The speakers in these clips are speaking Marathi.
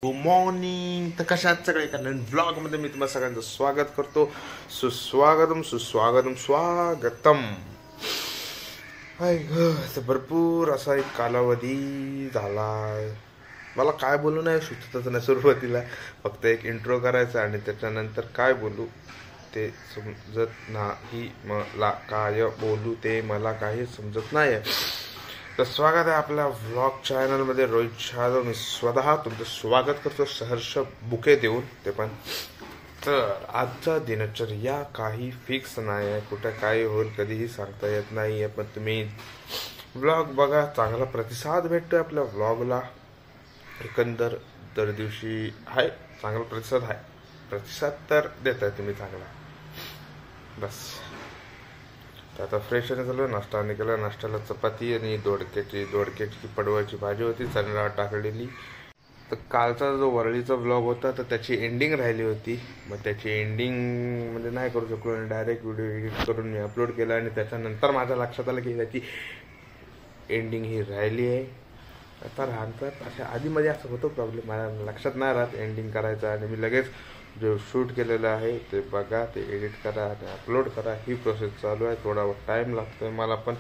Good morning. तर कशात सगळे कारण व्लॉगमध्ये मी तुम्हाला सगळ्यांचं स्वागत करतो. सुस्वागतम सुस्वागतम स्वागतम. तर भरपूर असा एक कालावधी झालाय. मला काय बोलू नाही सुचतच नाही सुरुवातीला. फक्त एक इंट्रो करायचा आणि त्याच्यानंतर काय बोलू ते समजत नाही. मला काय बोलू ते मला काही समजत नाही. तर स्वागत आहे आपल्या व्लॉग चॅनलमध्ये. रोहित जाधव मी स्वतः तुमचं स्वागत करतो सहर्ष बुके देऊन ते पण. तर आजचा दिनचर्या काही फिक्स नाही आहे. कुठं काय होईल कधीही सांगता येत नाही आहे. पण तुम्ही व्लॉग बघा, चांगला प्रतिसाद भेटतोय आपल्या व्लॉगला. एकंदर दर दिवशी आहे चांगला प्रतिसाद आहे. प्रतिसाद तर देत आहे तुम्ही चांगला. बस आता फ्रेश झालो. नाश्ता केला. नाश्त्याला चपाती आणि दोडक्याची पडवळची भाजी होती, चणा टाकलेली. तर कालचा जो वरळीचा व्लॉग होता तर त्याची एंडिंग राहिली होती. मग त्याची एंडिंग म्हणजे नाही करू शकलो आणि डायरेक्ट व्हिडिओ एडिट करून मी अपलोड केला. आणि त्याच्यानंतर माझ्या लक्षात आलं की त्याची एंडिंग ही राहिली आहे. आता राहतात अशा आधीमध्ये असं होतो प्रॉब्लेम. माझ्या लक्षात नाही राहत एंडिंग करायचं आणि मी लगेच जो शूट केलेलं आहे ते बघा, ते एडिट करा आणि अपलोड करा. ही प्रोसेस चालू आहे. थोडा टाईम लागतो आहे मला पण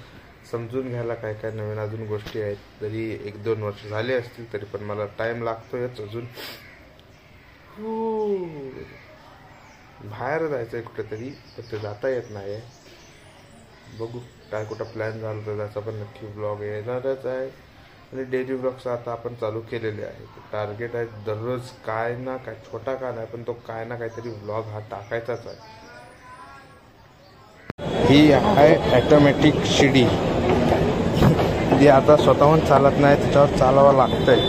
समजून घ्यायला. काय काय नवीन अजून गोष्टी आहेत. तरी 1-2 वर्ष झाले असतील तरी पण मला टाईम लागतोयच अजून. बाहेर जायचं आहे कुठेतरी पण ते जाता येत नाही आहे. बघू काय कुठं प्लॅन झाला तर त्याचा पण नक्की व्लॉग येणारच आहे. आणि डेली व्लॉग्स आता आपण चालू केलेले आहे. टार्गेट आहे दररोज काय ना काय, छोटा का नाही पण तो काय ना काहीतरी व्लॉग हा टाकायचाच आहे. ही आहे ऑटोमॅटिक शिडी. जी आता स्वतःहून चालत नाही, त्याच्यावर चालवावं लागतंय.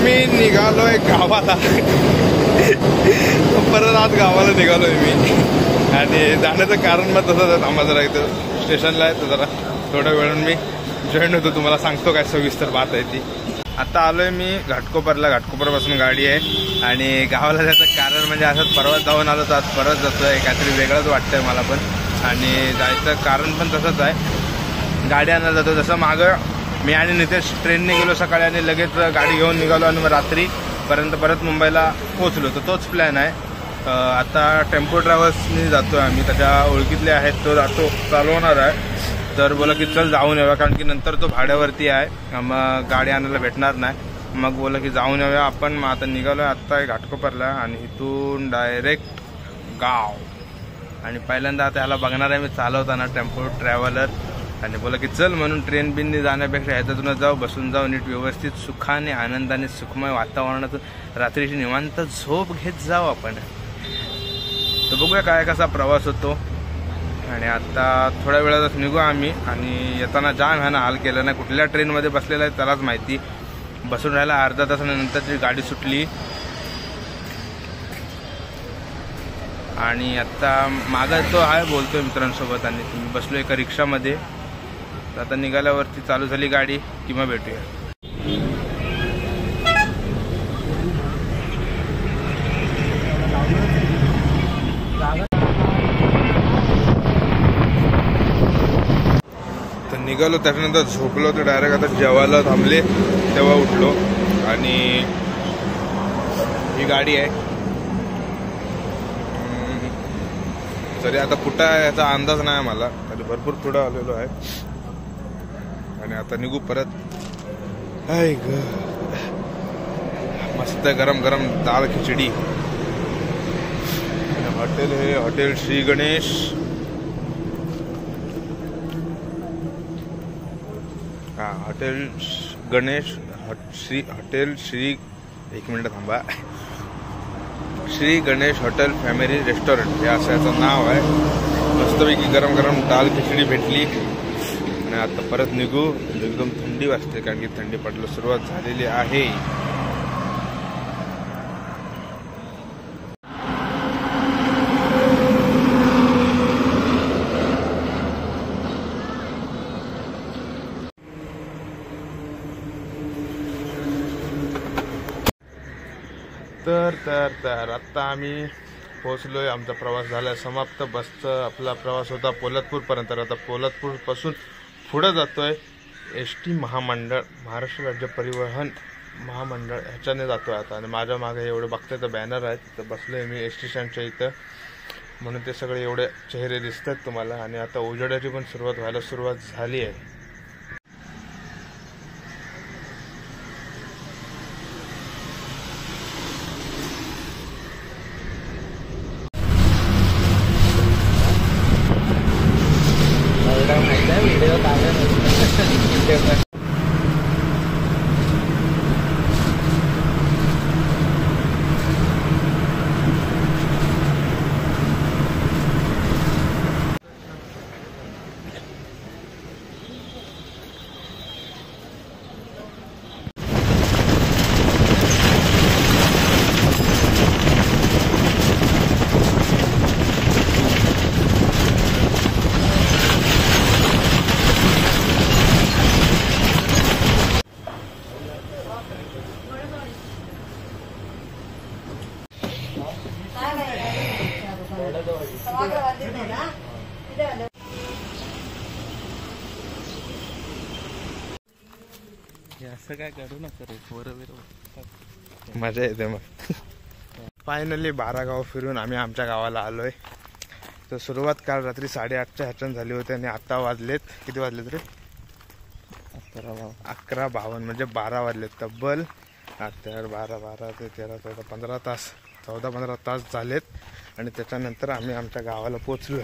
मी निघालोय गावाला. परत आज गावाला निघालोय मी. आणि जाण्याचं कारण मग तसंच आहे. आम्हाला जरा इथं स्टेशनला आहे तर जरा थोड्या वेळानं मी जॉईन होतो. तुम्हाला सांगतो काय सविस्तर बात आहे ती. आता आलोय मी घाटकोपरला. घाटकोपरपासून गाडी आहे आणि गावाला जायचं कारण म्हणजे असंच परवा जाऊन आलो तर आज परत जातोय. काहीतरी वेगळंच वाटतंय मला पण. आणि जायचं कारण पण तसंच आहे. गाडी आणायला जातो. जसं मागं मी आणि नितेश ट्रेनने गेलो सकाळी आणि लगेच गाडी घेऊन निघालो आणि मग रात्रीपर्यंत परत मुंबईला पोहोचलो. तर तोच प्लॅन आहे. आता टेम्पो ट्रॅव्हल्सनी जातो आहे आम्ही. त्याच्या ओळखीतले आहेत, तो ऑटो चालवणार आहे. तर बोला की चल जाऊन येऊया कारण की नंतर तो भाड्यावरती आहे, मग गाडी आणायला भेटणार नाही. मग बोला की जाऊन येऊया आपण. मग आता निघालो आहे आत्ता घाटकोपरला आणि इथून डायरेक्ट गाव. आणि पहिल्यांदा आता ह्याला बघणार आहे मी चालवताना टेम्पो ट्रॅव्हलर. आणि बोला की चल म्हणून ट्रेन बिनने जाण्यापेक्षा ह्याच्यातूनच जाऊ, बसून जाऊ नीट व्यवस्थित सुखाने आनंदाने सुखमय वातावरणातून रात्रीची निवांत झोप घेत जाऊ आपण. तर बघूया काय कसा प्रवास होतो. आणि आता थोड्या वेळातच निघू आम्ही. आणि येताना जाम ह्यानं हाल केलं नाही. कुठल्या ट्रेनमध्ये बसलेला आहे त्यालाच माहिती. बसून राहायला अर्धा तासानंतरची गाडी सुटली. आणि आता मागं तो आहे बोलतोय मित्रांसोबत आणि तुम्ही बसलो एका रिक्षामध्ये. आता निघाल्यावरती चालू झाली गाडी किंवा भेटूया. तर निघालो त्याच्यानंतर झोपलो. तर डायरेक्ट आता जेवायला थांबले तेव्हा उठलो. आणि ही गाडी आहे. तरी आता कुठं आहे याचा अंदाज नाही मला. तरी भरपूर पुढं आलेलो आहे. आणि आता निघू परत. हाय ग मस्त गरम गरम दाल खिचडी. हॉटेल हे हॉटेल श्री गणेश. हा हॉटेल गणेश हॉटेल श्री, एक मिनिट थांबा, Shri Ganesh hotel family restaurant हे असं याचं नाव आहे. मस्तपैकी गरम गरम दाल खिचडी भेटली. आणि आता परत निघू. एकदम थंडी वाजते कारण की थंडी पडायला सुरुवात झालेली आहे. तर आता आम्ही पोहोचलोय. आमचा प्रवास झाला समाप्त. बसचा आपला प्रवास होता पोलादपूरपर्यंत. आता पोलादपूरपासून पुढं जातोय ST महामंडळ, महाराष्ट्र राज्य परिवहन महामंडळ ह्याच्याने जातोय आता. आणि माझ्या मागे एवढे बघताय तर बॅनर आहेत, तर बसलोय मी ST स्टँडच्या इथं, म्हणून ते सगळे एवढे चेहरे दिसतात तुम्हाला. आणि आता उजेडाची पण व्हायला सुरुवात झाली आहे. असं काय करू नका रे, बरोबर मजा येते मग. फायनली 12 गाव फिरून आम्ही आमच्या गावाला आलोय. तर सुरुवात काल रात्री 8:30च्या ह्याच्यानं झाली होती आणि आता वाजलेत किती वाजलेत रे? 11:52 म्हणजे 12 वाजलेत तब्बल. आता 12 ते 13 14 15 तास 14-15 तास झालेत. आणि त्याच्यानंतर आम्ही आमच्या गावाला पोचलोय.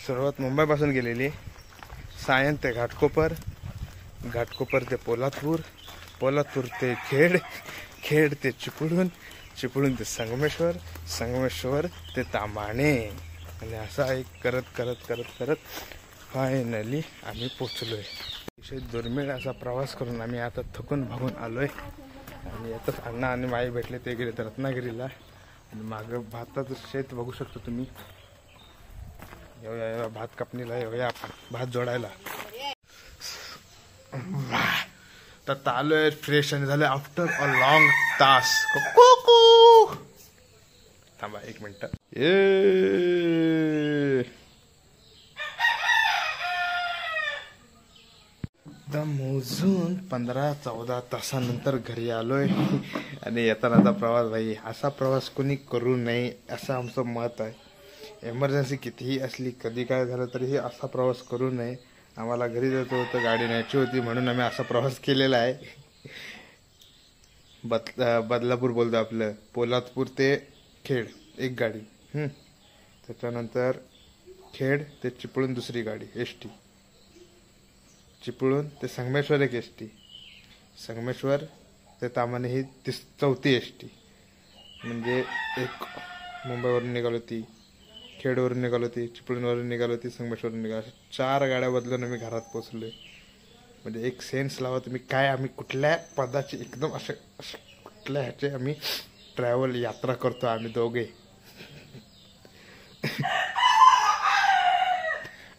सुरुवात मुंबईपासून गेलेली, सायन ते घाटकोपर, घाटकोपर ते पोलादपूर, पोलादपूर ते खेड, खेड ते चिपळूण, चिपळूण ते संगमेश्वर, संगमेश्वर ते तामाणे. आणि असा एक करत करत करत करत फायनली आम्ही पोचलोय. अतिशय दुर्मिळ असा प्रवास करून आम्ही आता थकून भागून आलोय. आणि यातच अण्णा आणि माई भेटले, ते गेले तर रत्नागिरीला. आणि मागं भाताचं शेत बघू शकतो तुम्ही. येऊया भात कापणीला, येऊया आपण भात जोडायला. तर आलोय फ्रेश आणि झालं आफ्टर अ लॉंग तास. थांबा 1 मिनिट. मोजून 15-14 तासानंतर घरी आलोय. आणि येतानाचा प्रवास, भाई असा प्रवास कोणी करू नये असं आमचं मत आहे. एमर्जन्सी कितीही असली, कधी काय झालं तरीही असा प्रवास करू नये. आम्हाला घरी जायचं होतं, गाडी न्यायची होती, म्हणून आम्ही असा प्रवास केलेला आहे. बदलापूर बोलतो आपलं, पोलादपूर ते खेड एक गाडी, त्याच्यानंतर खेड ते चिपळूण दुसरी गाडी ST, चिपळूण ते संगमेश्वर एक ST, संगमेश्वर ते तामाणे ही 4थी ST. म्हणजे एक मुंबईवरून निघालो ती, खेडवरून निघालो ती, चिपळूणवरून निघालो ती, संगमेश्वरून निघालो. 4 गाड्या बदलून आम्ही घरात पोचलोय. म्हणजे एक सेन्स लावा तुम्ही, काय आम्ही कुठल्या पदाची एकदम असे कुठल्या ह्याचे आम्ही ट्रॅव्हल यात्रा करतो आम्ही दोघे.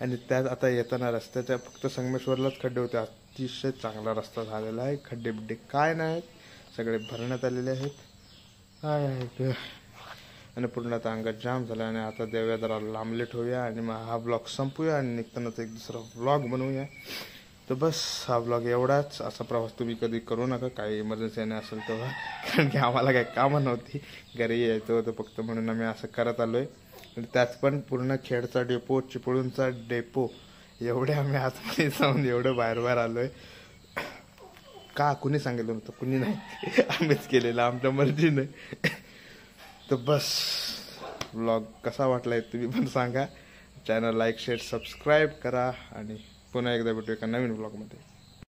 आणि त्यात आता येताना रस्त्याच्या फक्त संगमेश्वरलाच खड्डे होते. अतिशय चांगला रस्ता झालेला आहे, खड्डे बिड्डे काय नाहीत, सगळे भरण्यात आलेले आहेत. आणि पूर्ण आता अंगात जाम झाला. आणि आता देऊया जरा लांबले ठेवूया आणि मग हा ब्लॉग संपूया आणि निघतानाच एक दुसरा ब्लॉग बनवूया. तर बस हा ब्लॉग एवढाच. असा प्रवास तुम्ही कधी करू नका, काही इमर्जन्सी नाही असेल तेव्हा, कारण की आम्हाला काही कामं नव्हती, घरी यायचं होतं फक्त, म्हणून आम्ही असं करत आलोय. आणि त्यात पण पूर्ण खेडचा डेपो, चिपळूणचा डेपो, एवढे आम्ही आतमध्ये जाऊन एवढं बाहेर आलोय. का कुणी सांगितलं नव्हतं, कुणी नाही, आम्हीच केलेलं आमच्या मर्जीने. तर बस व्लॉग कसा वाटलाय तुम्ही पण सांगा. चॅनल लाईक शेअर सबस्क्राईब करा आणि पुन्हा एकदा भेटूया एका नवीन व्लॉगमध्ये.